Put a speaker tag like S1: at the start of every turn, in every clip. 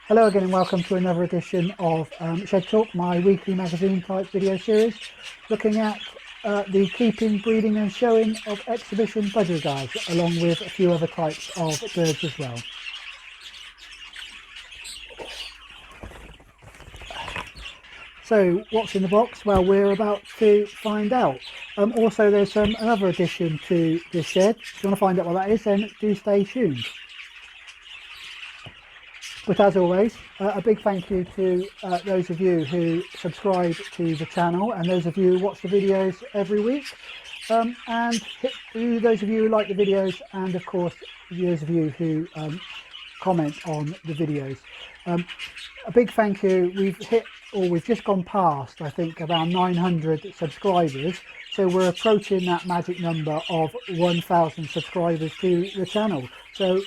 S1: Hello again and welcome to another edition of Shed Talk, my weekly magazine type video series, looking at the keeping, breeding and showing of Exhibition Budgerigars, along with a few other types of birds as well. So what's in the box? Well, we're about to find out. Also there's another addition to this shed. If you want to find out what that is, then do stay tuned. But as always, a big thank you to those of you who subscribe to the channel and those of you who watch the videos every week, and to those of you who like the videos, and of course those of you who comment on the videos. A big thank you. We've just gone past, I think, around 900 subscribers, so we're approaching that magic number of 1,000 subscribers to the channel. So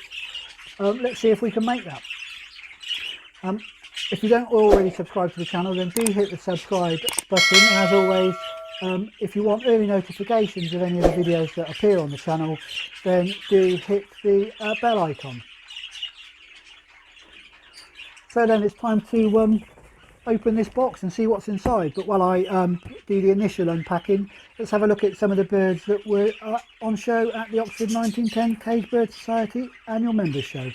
S1: let's see if we can make that. If you don't already subscribe to the channel, then do hit the subscribe button, and as always, if you want early notifications of any of the videos that appear on the channel, then do hit the bell icon. So then it's time to open this box and see what's inside. But while I do the initial unpacking, let's have a look at some of the birds that were on show at the Oxford 1910 Cage Bird Society annual members show.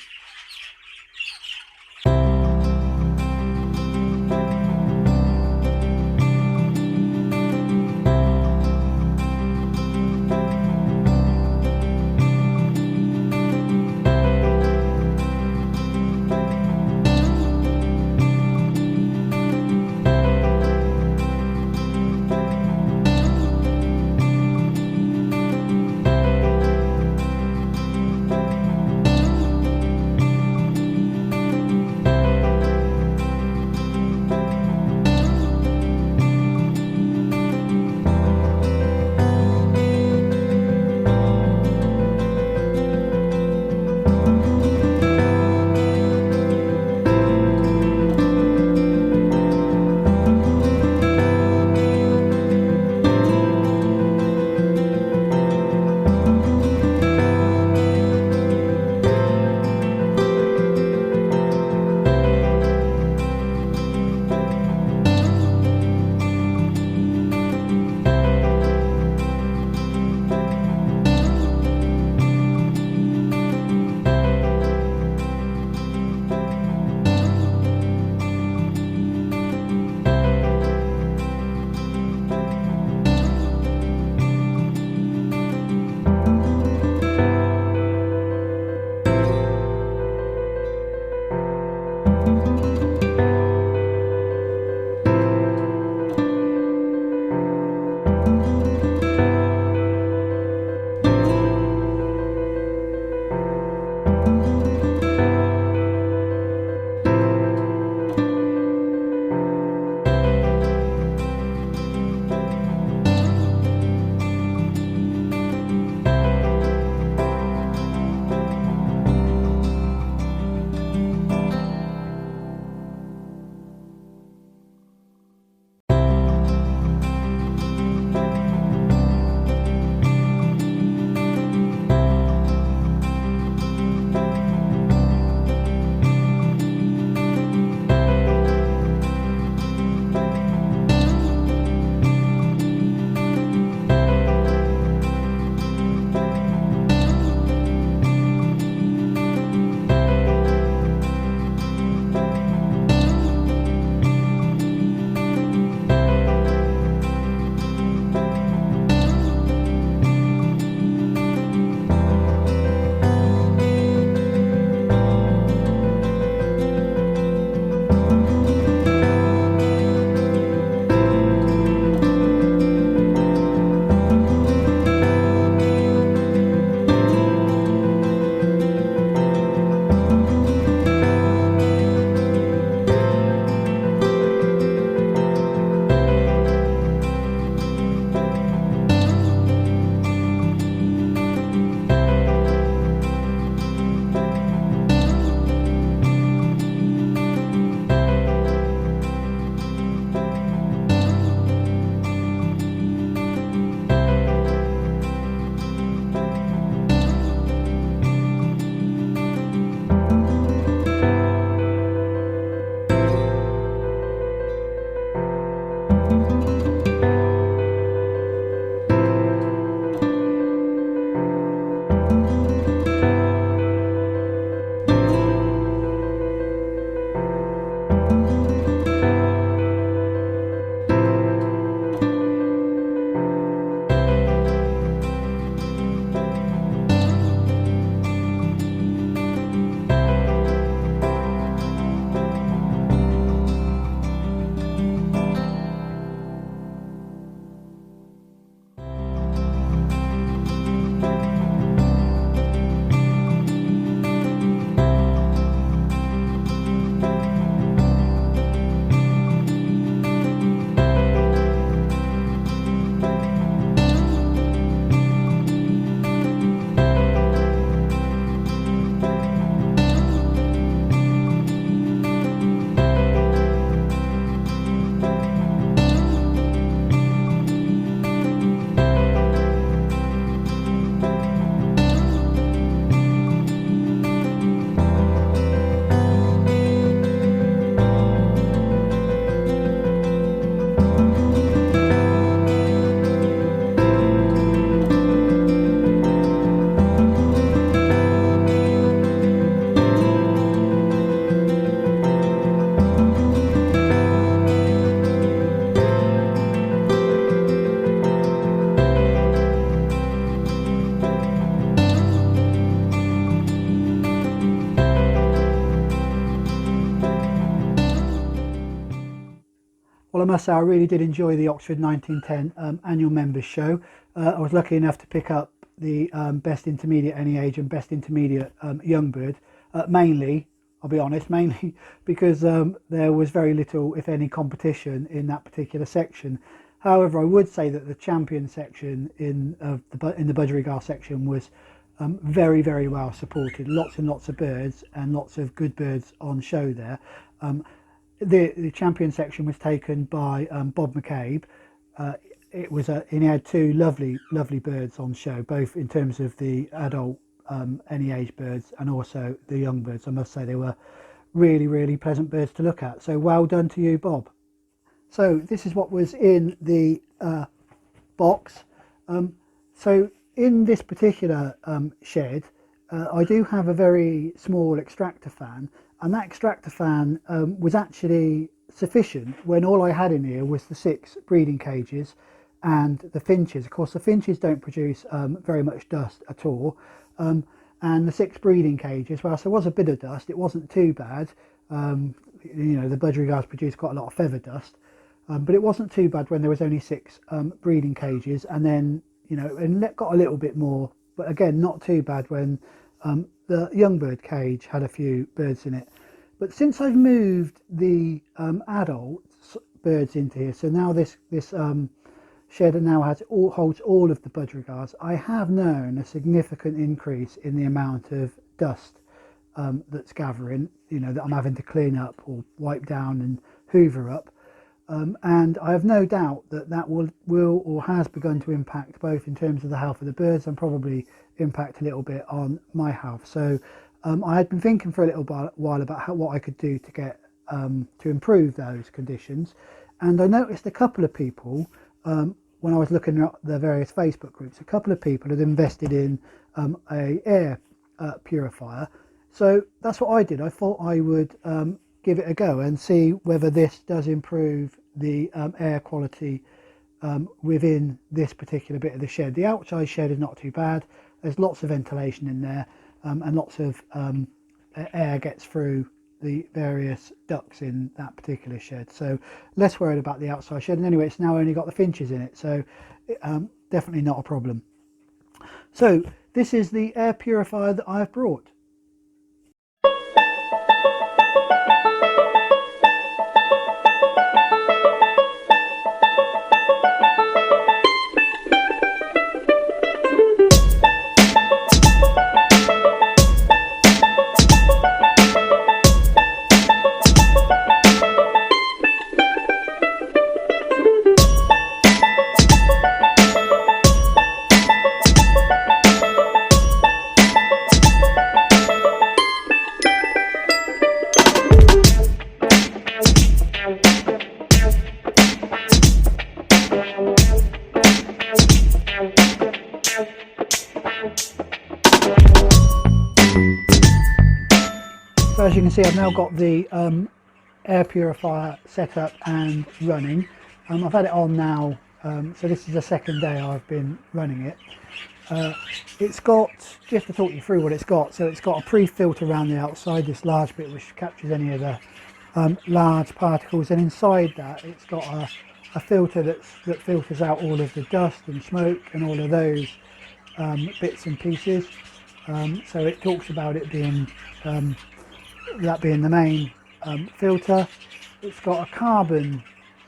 S1: Well, I must say I really did enjoy the Oxford 1910 annual members show. I was lucky enough to pick up the best intermediate any age and best intermediate young bird, mainly, I'll be honest, mainly because there was very little, if any, competition in that particular section. However, I would say that the champion section in the budgerigar section was very, very well supported. Lots and lots of birds and lots of good birds on show there. The champion section was taken by Bob McCabe. It was and he had two lovely birds on show, both in terms of the adult any age birds and also the young birds. I must say they were really pleasant birds to look at. So well done to you, Bob. So this is what was in the box. So in this particular shed, I do have a very small extractor fan, and that extractor fan was actually sufficient when all I had in here was the 6 breeding cages and the finches. Of course, the finches don't produce very much dust at all, and the 6 breeding cages, well, so there was a bit of dust. It wasn't too bad. You know, the budgerigars produce quite a lot of feather dust, but it wasn't too bad when there was only 6 breeding cages, and then, you know, and it got a little bit more, but again, not too bad when the young bird cage had a few birds in it. But since I've moved the adult birds into here, so now this shed now holds all of the budgerigars, I have known a significant increase in the amount of dust that's gathering, you know, that I'm having to clean up or wipe down and hoover up. And I have no doubt that will or has begun to impact both in terms of the health of the birds and probably impact a little bit on my health. So I had been thinking for a little while about what I could do to get to improve those conditions, and I noticed a couple of people when I was looking at the various Facebook groups, a couple of people had invested in a air purifier. So that's what I did. I thought I would give it a go and see whether this does improve the air quality within this particular bit of the shed. The outside shed is not too bad. There's lots of ventilation in there, and lots of air gets through the various ducts in that particular shed, so less worried about the outside shed. And anyway, it's now only got the finches in it, so definitely not a problem. So this is the air purifier that I've brought. So as you can see, I've now got the air purifier set up and running. I've had it on now, so this is the second day I've been running it. It's got, just to talk you through what it's got, so it's got a pre-filter around the outside, this large bit which captures any of the large particles, and inside that it's got a filter that filters out all of the dust and smoke and all of those bits and pieces. So it talks about it being that being the main filter. It's got a carbon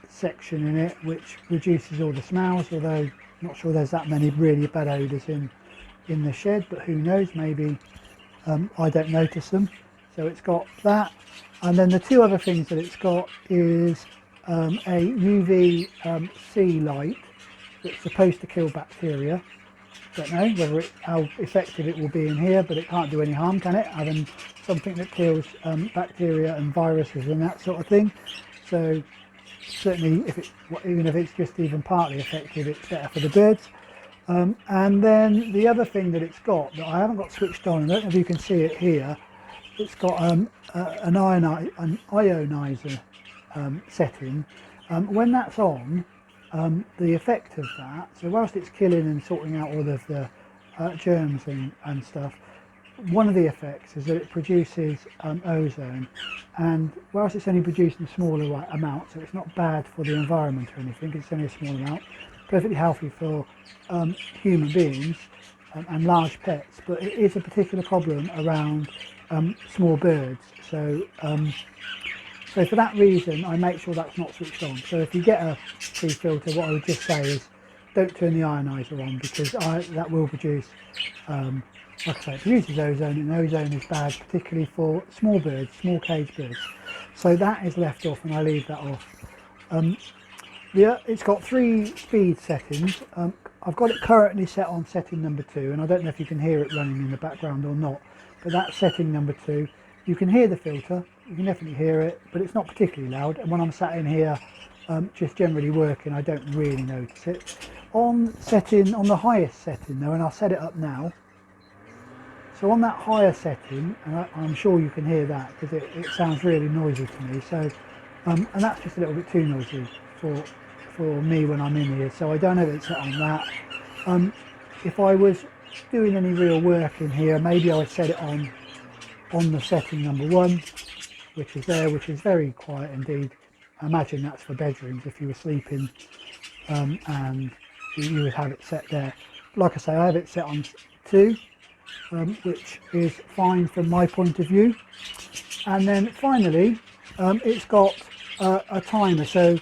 S1: section in it which reduces all the smells, although I'm not sure there's that many really bad odours in the shed, but who knows, maybe I don't notice them. So it's got that, and then the two other things that it's got is a UV C light that's supposed to kill bacteria. Don't know whether how effective it will be in here, but it can't do any harm, can it, having something that kills bacteria and viruses and that sort of thing. So certainly, even if it's just even partly effective, it's better for the birds. And then the other thing that it's got that I haven't got switched on, I don't know if you can see it here, it's got an ionizer setting. When that's on, the effect of that, so whilst it's killing and sorting out all of the germs and stuff, one of the effects is that it produces ozone, and whilst it's only produced in smaller amounts, so it's not bad for the environment or anything, it's only a small amount, perfectly healthy for human beings and large pets, but it is a particular problem around small birds. So so for that reason I make sure that's not switched on. So if you get a free filter, what I would just say is don't turn the ionizer on, because that will produce, like I say, it produces ozone, and ozone is bad particularly for small birds, small cage birds. So that is left off, and I leave that off. It's got 3 speed settings. I've got it currently set on setting number 2, and I don't know if you can hear it running in the background or not, but that's setting number 2. You can hear the filter, you can definitely hear it, but it's not particularly loud, and when I'm sat in here just generally working, I don't really notice it. On the highest setting though, and I'll set it up now, so on that higher setting, and I'm sure you can hear that because it sounds really noisy to me, so and that's just a little bit too noisy for me when I'm in here, so I don't have it set on that. If I was doing any real work in here, maybe I would set it on the setting number 1, which is there, which is very quiet indeed. I imagine that's for bedrooms if you were sleeping, and you would have it set there. Like I say, I have it set on 2, which is fine from my point of view. And then finally, it's got a timer, so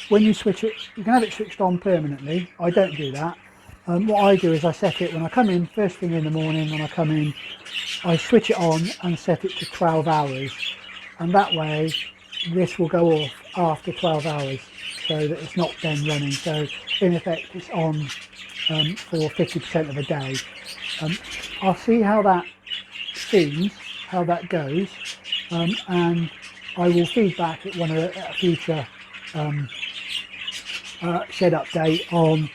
S1: when you switch it, you can have it switched on permanently. I don't do that. What I do is I set it when I come in, first thing in the morning when I come in, I switch it on and set it to 12 hours, and that way this will go off after 12 hours, so that it's not then running. So in effect it's on for 50% of a day. I'll see how that seems, how that goes, and I will feedback at a future shed update on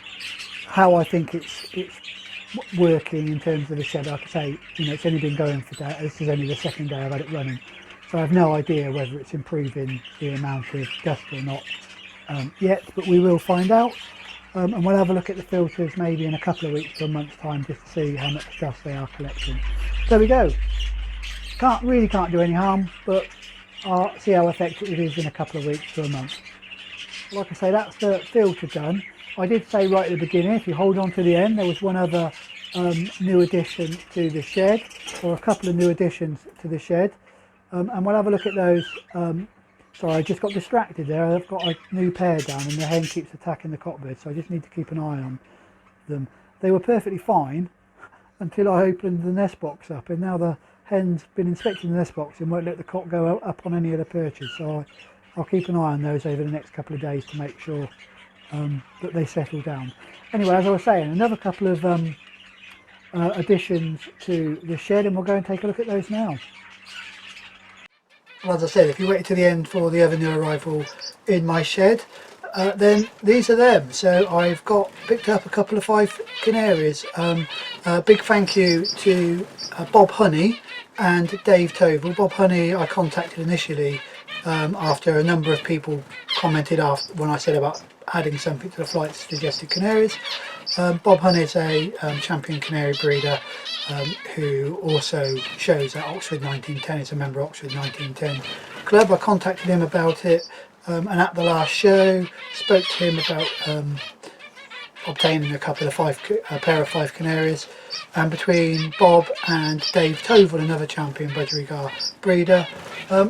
S1: how I think it's working in terms of the shed. Like I say, it's only been going for that. This is only the 2nd day I've had it running, so I have no idea whether it's improving the amount of dust or not yet, but we will find out. And we'll have a look at the filters maybe in a couple of weeks to a month's time, just to see how much dust they are collecting. There we go. Can't do any harm, but I'll see how effective it is in a couple of weeks to a month. Like I say, that's the filter done. I did say right at the beginning, if you hold on to the end, there was one other new addition to the shed, or a couple of new additions to the shed, and we'll have a look at those. Sorry, I just got distracted there. I've got a new pair down and the hen keeps attacking the cockbird, so I just need to keep an eye on them. They were perfectly fine until I opened the nest box up, and now the hen's been inspecting the nest box and won't let the cock go up on any of the perches, so I'll keep an eye on those over the next couple of days to make sure that they settle down. Anyway, as I was saying, another couple of additions to the shed, and we'll go and take a look at those now. Well, as I said, if you wait to the end for the other new arrival in my shed, then these are them. So I've picked up a couple of 5 Canaries. Big thank you to Bob Honey and Dave Toval. Bob Honey I contacted initially after a number of people commented when I said about adding something to the flight suggested Canaries. Bob Honey is a champion canary breeder who also shows at Oxford 1910. He's a member of Oxford 1910 Club. I contacted him about it, and at the last show spoke to him about obtaining a pair of 5 Canaries, and between Bob and Dave Toval, another champion Budgerigar breeder,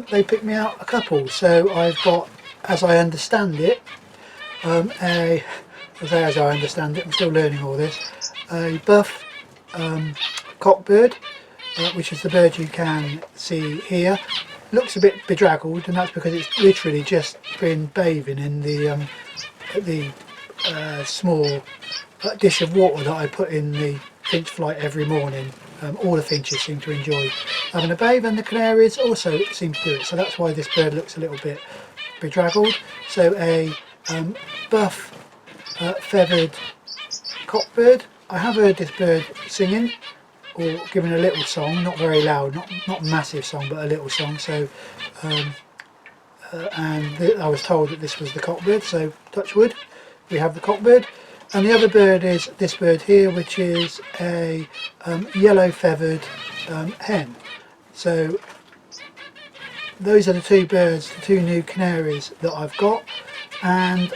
S1: they picked me out a couple. So I've got, as I understand it, I'm still learning all this, a buff cockbird, which is the bird you can see here. Looks a bit bedraggled, and that's because it's literally just been bathing in the small dish of water that I put in the finch flight every morning. All the finches seem to enjoy having a bathe, and the Canaries also seem to do it, so that's why this bird looks a little bit bedraggled. So a buff feathered cockbird. I have heard this bird singing or giving a little song, not very loud, not a massive song, but a little song. So and I was told that this was the cockbird, so touch wood, we have the cockbird. And the other bird is this bird here, which is a yellow feathered hen. So those are the two birds, the two new canaries that I've got, and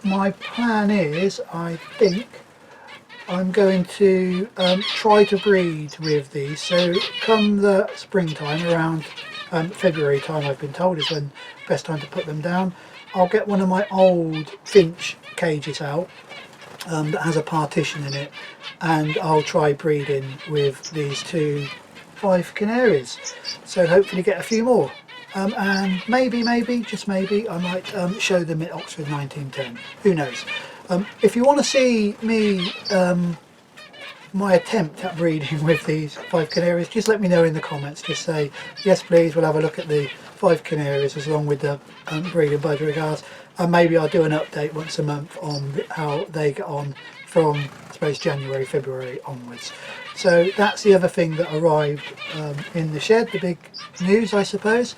S1: my plan is, I think I'm going to try to breed with these. So come the springtime, around February time, I've been told is when best time to put them down, I'll get one of my old finch cages out that has a partition in it, and I'll try breeding with these two 5 canaries, so hopefully get a few more, and maybe just maybe I might show them at Oxford 1910, who knows. If you want to see me my attempt at breeding with these 5 canaries, just let me know in the comments. Just say yes please, we'll have a look at the 5 canaries as along with the breeding budgerigars, and maybe I'll do an update once a month on how they get on from, I suppose, January, February onwards. So that's the other thing that arrived in the shed, the big news, I suppose.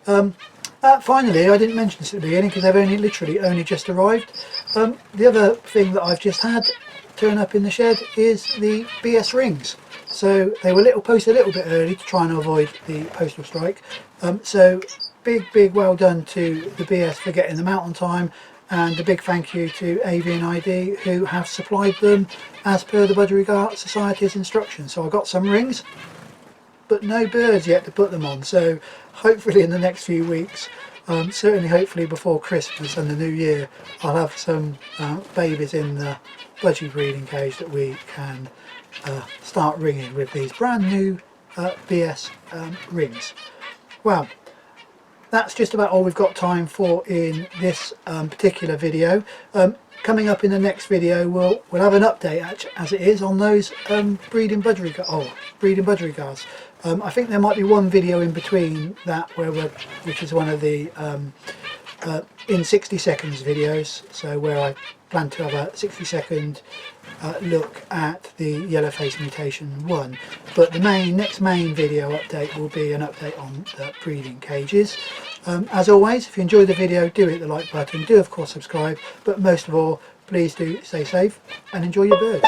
S1: Finally, I didn't mention this at the beginning because they've literally only just arrived. The other thing that I've just had turn up in the shed is the BS rings. So they were posted a little bit early to try and avoid the postal strike. So big well done to the BS for getting them out on time, and a big thank you to AV&ID who have supplied them as per the Budgerigar Society's instructions. So I got some rings, but no birds yet to put them on. So hopefully in the next few weeks, certainly hopefully before Christmas and the New Year, I'll have some babies in the budgie breeding cage that we can start ringing with these brand new BS rings. Well, that's just about all we've got time for in this particular video. Coming up in the next video, we'll have an update as it is on those breeding budgerigars. I think there might be one video in between that which is one of the in 60 seconds videos, so where I plan to have a 60-second look at the yellow face mutation 1, but the next main video update will be an update on the breeding cages. As always, if you enjoyed the video, do hit the like button, do of course subscribe, but most of all, please do stay safe and enjoy your birds.